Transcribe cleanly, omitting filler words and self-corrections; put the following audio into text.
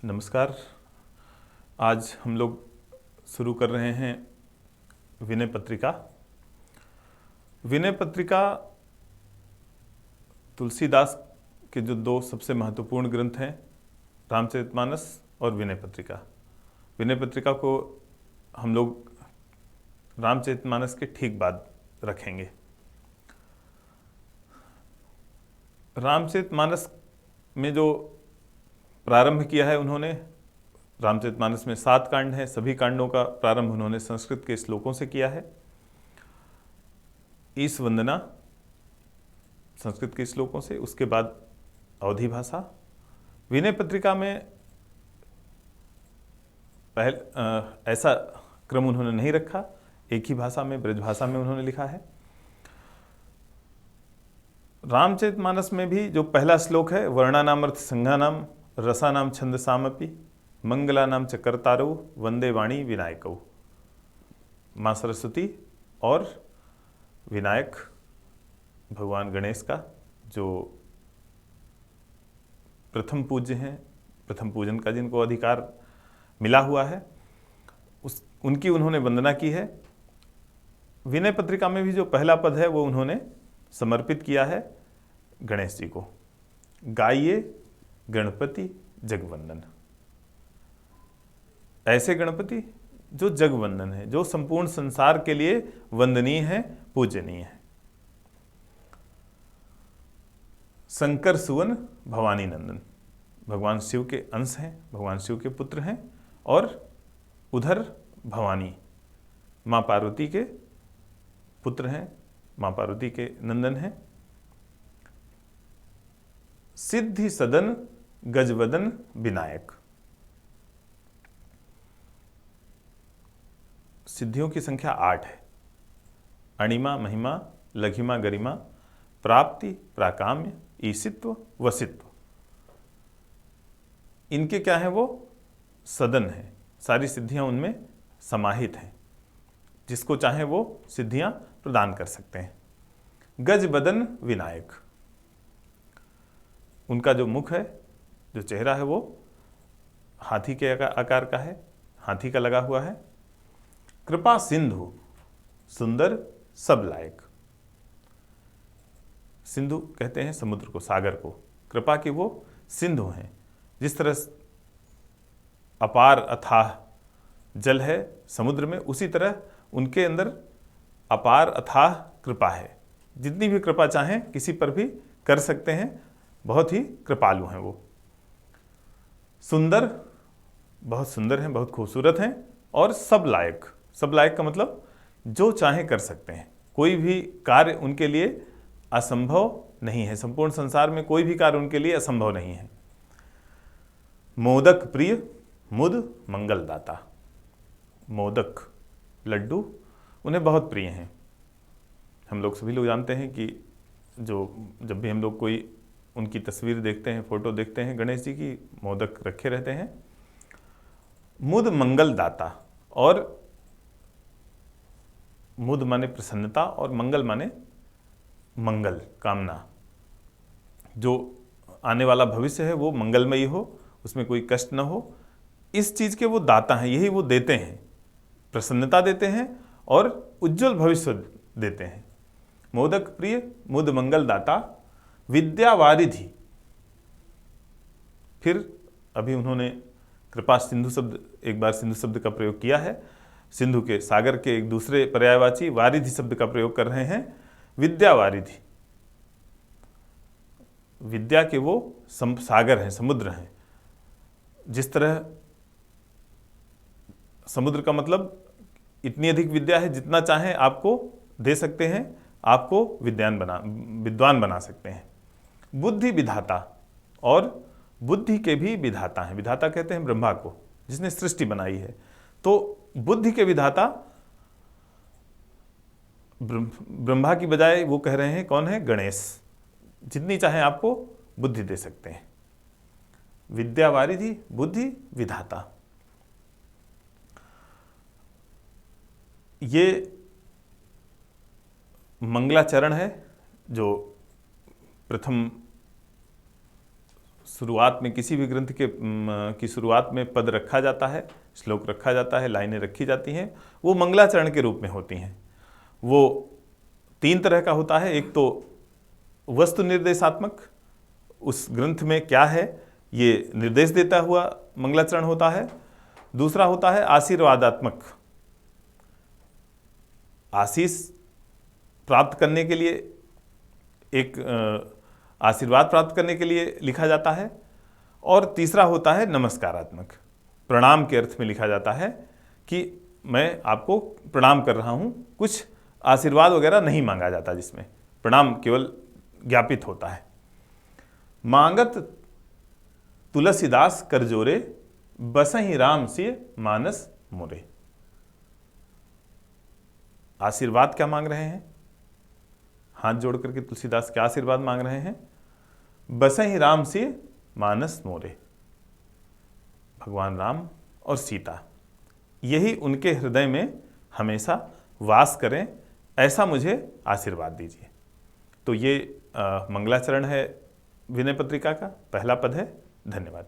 नमस्कार। आज हम लोग शुरू कर रहे हैं विनय पत्रिका। विनय पत्रिका तुलसीदास के जो दो सबसे महत्वपूर्ण ग्रंथ हैं, रामचरितमानस और विनय पत्रिका। विनय पत्रिका को हम लोग रामचरितमानस के ठीक बाद रखेंगे। रामचरितमानस में जो प्रारंभ किया है उन्होंने, रामचरितमानस में 7 कांड हैं, सभी कांडों का प्रारंभ उन्होंने संस्कृत के श्लोकों से किया है। ईश वंदना संस्कृत के श्लोकों से, उसके बाद अवधी भाषा। विनय पत्रिका में ऐसा क्रम उन्होंने नहीं रखा, एक ही भाषा में, ब्रजभाषा में उन्होंने लिखा है। रामचरितमानस में भी जो पहला श्लोक है, वर्णानाम अर्थ संज्ञानाम रसानाम छंदसामपि मंगलानाम च कर्तारौ वंदे वाणी विनायकौ। माँ सरस्वती और विनायक भगवान गणेश का जो प्रथम पूज्य हैं, प्रथम पूजन का जिनको अधिकार मिला हुआ है, उनकी उन्होंने वंदना की है। विनय पत्रिका में भी जो पहला पद है वो उन्होंने समर्पित किया है गणेश जी को। गाइए गणपति जगवंदन, ऐसे गणपति जो जगवंदन है, जो संपूर्ण संसार के लिए वंदनीय है, पूजनीय है। शंकर सुवन भवानी नंदन, भगवान शिव के अंश हैं, भगवान शिव के पुत्र हैं। और उधर भवानी माँ पार्वती के पुत्र हैं, माँ पार्वती के नंदन हैं। सिद्धि सदन गजवदन विनायक, सिद्धियों की संख्या 8 है। अणिमा महिमा लघिमा गरिमा प्राप्ति प्राकाम्य ईशित्व वसित्व, इनके क्या है, वो सदन है, सारी सिद्धियां उनमें समाहित हैं। जिसको चाहे वो सिद्धियां प्रदान कर सकते हैं। गजबदन विनायक, उनका जो मुख है, जो चेहरा है, वो हाथी के आकार का है, हाथी का लगा हुआ है। कृपा सिंधु सुंदर सब लायक, सिंधु कहते हैं समुद्र को, सागर को। कृपा के वो सिंधु हैं। जिस तरह अपार अथाह जल है समुद्र में, उसी तरह उनके अंदर अपार अथाह कृपा है। जितनी भी कृपा चाहें किसी पर भी कर सकते हैं, बहुत ही कृपालु हैं वो। सुंदर, बहुत सुंदर हैं, बहुत खूबसूरत हैं। और सब लायक, सब लायक का मतलब जो चाहे कर सकते हैं, कोई भी कार्य उनके लिए असंभव नहीं है। संपूर्ण संसार में कोई भी कार्य उनके लिए असंभव नहीं है। मोदक प्रिय मुद मंगलदाता, मोदक लड्डू उन्हें बहुत प्रिय हैं। हम लोग सभी लोग जानते हैं कि जब भी हम लोग कोई उनकी तस्वीर देखते हैं, फोटो देखते हैं गणेश जी की, मोदक रखे रहते हैं। मुद मंगलदाता, और मुद माने प्रसन्नता और मंगल माने मंगल कामना। जो आने वाला भविष्य है वो मंगलमयी हो, उसमें कोई कष्ट न हो, इस चीज के वो दाता हैं। यही वो देते हैं, प्रसन्नता देते हैं और उज्जवल भविष्य देते हैं। मोदक प्रिय मुद मंगल दाता विद्या वारिधि। फिर अभी उन्होंने कृपा सिंधु शब्द, एक बार सिंधु शब्द का प्रयोग किया है। सिंधु के, सागर के एक दूसरे पर्यायवाची वारिधि शब्द का प्रयोग कर रहे हैं। विद्या वारिधि, विद्या के वो सागर हैं, समुद्र हैं। जिस तरह समुद्र का मतलब इतनी अधिक विद्या है, जितना चाहें आपको दे सकते हैं, आपको विद्वान बना सकते हैं। बुद्धि विधाता, और बुद्धि के भी विधाता हैं। विधाता कहते हैं ब्रह्मा को, जिसने सृष्टि बनाई है। तो बुद्धि के विधाता ब्रह्मा की बजाय वो कह रहे हैं कौन है, गणेश। जितनी चाहे आपको बुद्धि दे सकते हैं। विद्या वारिधि, बुद्धि विधाता। ये मंगलाचरण है जो प्रथम शुरुआत में किसी भी ग्रंथ के की शुरुआत में पद रखा जाता है, श्लोक रखा जाता है, लाइनें रखी जाती हैं, वो मंगलाचरण के रूप में होती हैं। वो 3 तरह का होता है। एक तो वस्तु निर्देशात्मक, उस ग्रंथ में क्या है ये निर्देश देता हुआ मंगलाचरण होता है। दूसरा होता है आशीर्वादात्मक, आशीष प्राप्त करने के लिए, एक आशीर्वाद प्राप्त करने के लिए लिखा जाता है। और तीसरा होता है नमस्कारात्मक, प्रणाम के अर्थ में लिखा जाता है कि मैं आपको प्रणाम कर रहा हूँ, कुछ आशीर्वाद वगैरह नहीं मांगा जाता, जिसमें प्रणाम केवल ज्ञापित होता है। मांगत तुलसीदास कर जोरे, बसहि राम सिय मानस मोरे। आशीर्वाद क्या मांग रहे हैं? हाथ जोड़ करके तुलसीदास क्या आशीर्वाद मांग रहे हैं? बसहि राम सिय मानस मोरे, भगवान राम और सीता यही उनके हृदय में हमेशा वास करें, ऐसा मुझे आशीर्वाद दीजिए। तो ये मंगलाचरण है विनय पत्रिका का, पहला पद है। धन्यवाद।